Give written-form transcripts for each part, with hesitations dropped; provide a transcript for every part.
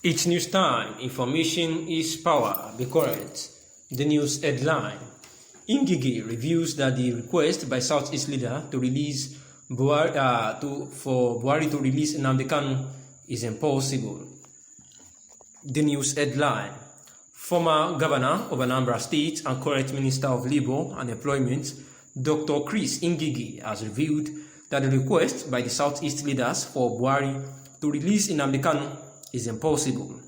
It's news time. Information is power. Be current. The news headline. Ngigi reveals that the request by Southeast leader to release Buhari to release Nnamdi Kanu is impossible. The news headline. Former Governor of Anambra State and current Minister of Labour and Employment, Dr. Chris Ngigi, has revealed that the request by the Southeast leaders for Buhari to release Nnamdi Kanu is impossible.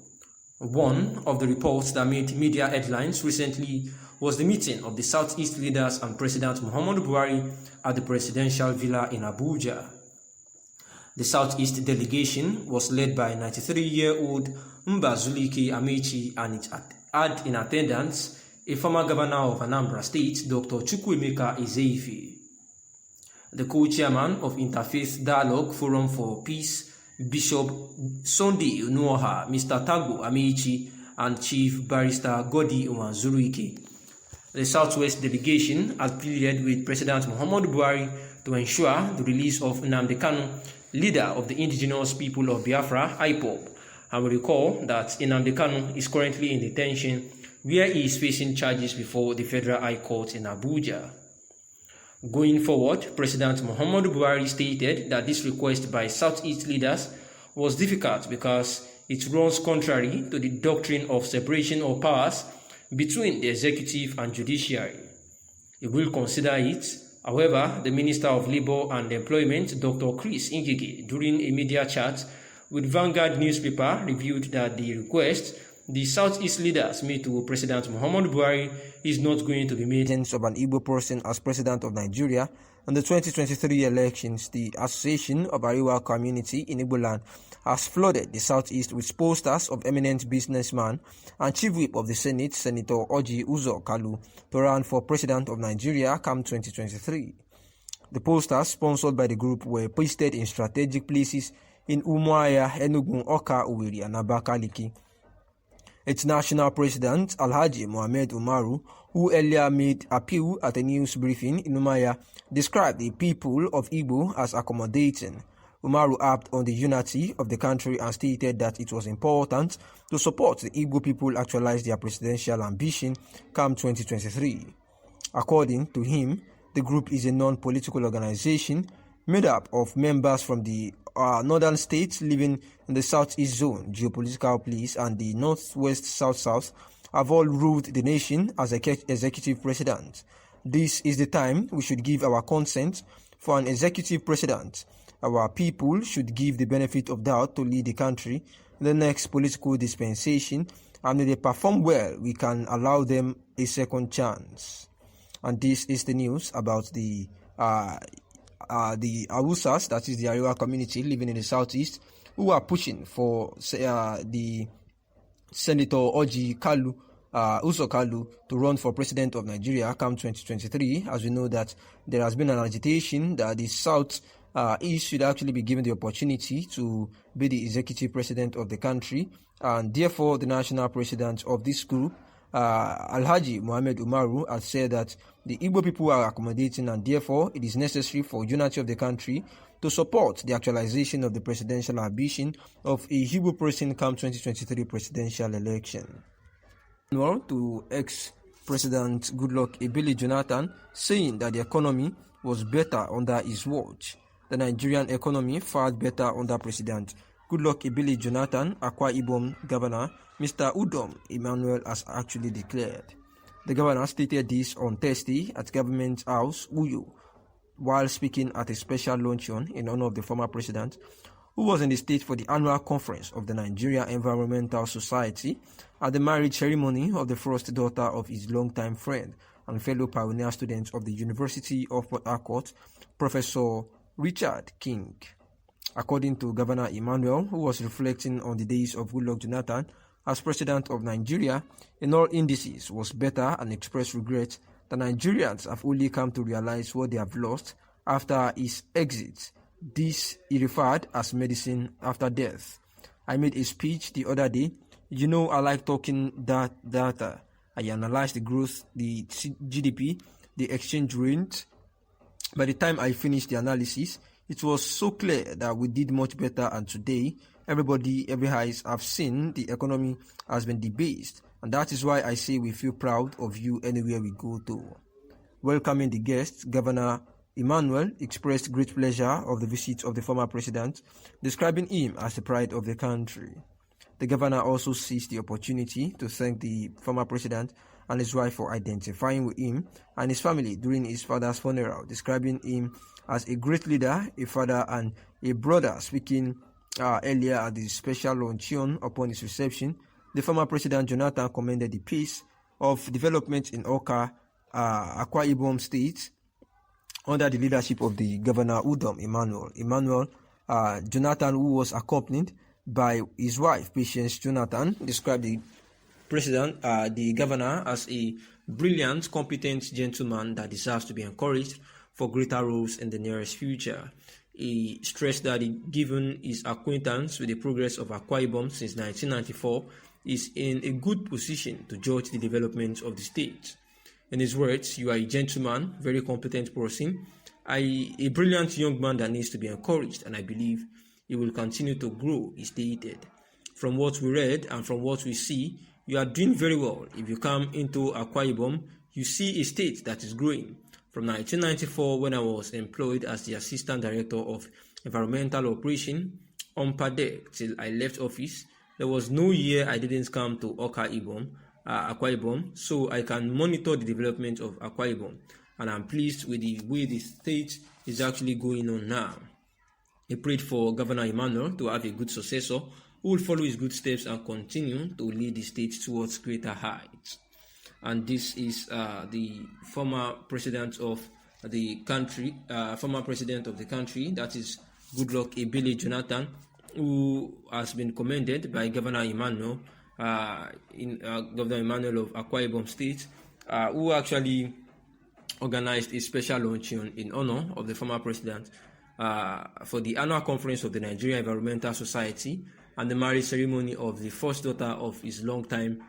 One of the reports that made media headlines recently was the meeting of the Southeast leaders and President Muhammadu Buhari at the presidential villa in Abuja. The Southeast delegation was led by 93-year-old Mbazulike Amechi, and it had in attendance a former governor of Anambra State, Dr. Chukwuemeka Ezeife. The co-chairman of Interfaith Dialogue Forum for Peace, Bishop Sunday Unuoha, Mr. Tagbo Amechi, and Chief Barrister Godi Umanzuruike. The Southwest delegation had pleaded with President Muhammadu Buhari to ensure the release of Nnamdi Kanu, leader of the indigenous people of Biafra, IPOB, and we recall that Nnamdi Kanu is currently in detention where he is facing charges before the Federal High Court in Abuja. Going forward, President Muhammadu Buhari stated that this request by Southeast leaders was difficult because it runs contrary to the doctrine of separation of powers between the executive and judiciary. He will consider it. However, the Minister of Labour and Employment, Dr. Chris Ngigi, during a media chat with Vanguard newspaper, revealed that the request the Southeast leaders made to President Muhammadu Buhari is not going to be made. Of an Igbo person as president of Nigeria in the 2023 elections, the Association of Ariwa Community in Igbo land has flooded the Southeast with posters of eminent businessman and Chief Whip of the Senate, Senator Orji Uzor Kalu, to run for president of Nigeria come 2023. The posters, sponsored by the group, were pasted in strategic places in Umuahia, Enugu, Awka, Owerri, and Abakaliki. Its national president, Alhaji Mohammed Umaru, who earlier made appeal at a news briefing in Umuahia, described the people of Igbo as accommodating. Umaru harped on the unity of the country and stated that it was important to support the Igbo people actualize their presidential ambition come 2023. According to him, the group is a non-political organization made up of members from the northern states living in the southeast zone, geopolitical place, and the northwest south-south have all ruled the nation as executive president. This is the time we should give our consent for an executive president. Our people should give the benefit of doubt to lead the country in the next political dispensation, and if they perform well, we can allow them a second chance. And this is the news about the Awusas, that is the Ariwa community living in the southeast, who are pushing for the Senator Orji Kalu, Uzor Kalu, to run for president of Nigeria come 2023. As we know that there has been an agitation that the South East should actually be given the opportunity to be the executive president of the country, and therefore the national president of this group, Alhaji Mohammed Umaru, has said that the Igbo people are accommodating, and therefore it is necessary for unity of the country to support the actualization of the presidential ambition of a Igbo person come 2023 presidential election. To ex-President Goodluck Ebele Jonathan, saying that the economy was better under his watch. The Nigerian economy fared better under President Goodluck Ebele Jonathan, Akwa Ibom Governor Mr. Udom Emmanuel has actually declared. The governor stated this on Thursday at Government House, Uyo, while speaking at a special luncheon in honor of the former president, who was in the state for the annual conference of the Nigeria Environmental Society at the marriage ceremony of the first daughter of his longtime friend and fellow pioneer student of the University of Port Harcourt, Professor Richard King. According to Governor Emmanuel, who was reflecting on the days of Goodluck Jonathan as president of Nigeria, in all indices was better, and expressed regret that Nigerians have only come to realize what they have lost after his exit. This he referred as medicine after death. I made a speech the other day. You know, I like talking data. I analyzed the growth, the GDP, the exchange rate. By the time I finished the analysis, it was so clear that we did much better, and today every eyes have seen the economy has been debased, and that is why I say we feel proud of you anywhere we go to. Welcoming the guests, Governor Emmanuel expressed great pleasure of the visit of the former president, describing him as the pride of the country. The governor also seized the opportunity to thank the former president and his wife for identifying with him and his family during his father's funeral, describing him as a great leader, a father, and a brother. Speaking earlier at the special luncheon upon his reception, the former president Jonathan commended the pace of development in Awka, Akwa Ibom State, under the leadership of the Governor Udom Emmanuel. Jonathan, who was accompanied by his wife, Patience Jonathan, described the governor as a brilliant, competent gentleman that deserves to be encouraged for greater roles in the nearest future. He stressed that given his acquaintance with the progress of Akwa Ibom since 1994, is in a good position to judge the development of the state. In his words, "You are a gentleman, very competent person, a brilliant young man that needs to be encouraged, and I believe he will continue to grow," he stated. "From what we read and from what we see, you are doing very well. If you come into Akwa Ibom, you see a state that is growing. From 1994, when I was employed as the Assistant Director of Environmental Operation, UMPADEC, till I left office, there was no year I didn't come to Akwa Ibom, so I can monitor the development of Akwa Ibom, and I'm pleased with the way the state is actually going on now." He prayed for Governor Emmanuel to have a good successor who will follow his good steps and continue to lead the state towards greater heights. And this is the former president of the country, that is Goodluck Ebele Jonathan, who has been commended by Governor Emmanuel, Governor Emmanuel of Akwa Ibom State, who actually organized a special luncheon in honor of the former president for the annual conference of the Nigeria Environmental Society and the marriage ceremony of the first daughter of his longtime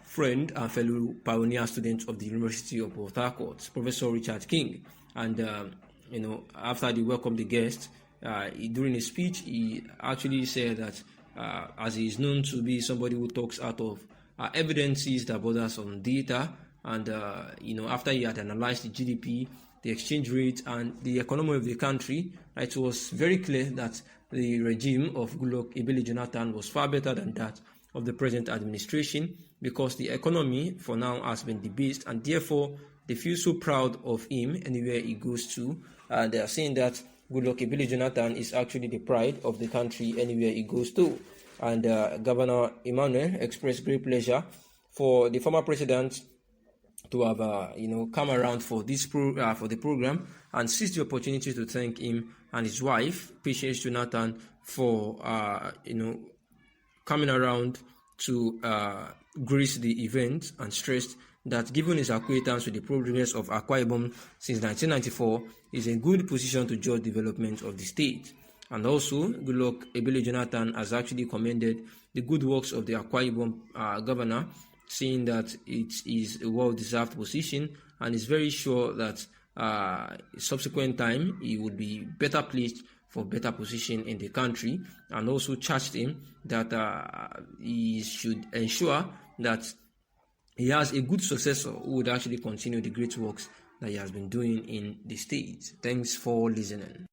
friend and fellow pioneer student of the University of Port Harcourt, Professor Richard King. And after they welcomed the guest, during his speech, he actually said that as he is known to be somebody who talks out of evidences that borders on data, and after he had analyzed the GDP, the exchange rate, and the economy of the country, it was very clear that the regime of Goodluck Ebele Jonathan was far better than that of the present administration, because the economy for now has been debased, and therefore they feel so proud of him anywhere he goes to. They are saying that Goodluck Ebele Jonathan is actually the pride of the country anywhere he goes to. And Governor Emmanuel expressed great pleasure for the former president to have come around for the program, and seized the opportunity to thank him and his wife, Patience Jonathan, for coming around to grace the event, and stressed that given his acquaintance with the progress of Akwa Ibom since 1994, is in good position to judge development of the state. And also, Goodluck Ebele Jonathan has actually commended the good works of the Akwa Ibom governor, saying that it is a well-deserved position, and is very sure that subsequent time he would be better placed for better position in the country, and also charged him that he should ensure that he has a good successor who would actually continue the great works that he has been doing in the state. Thanks for listening.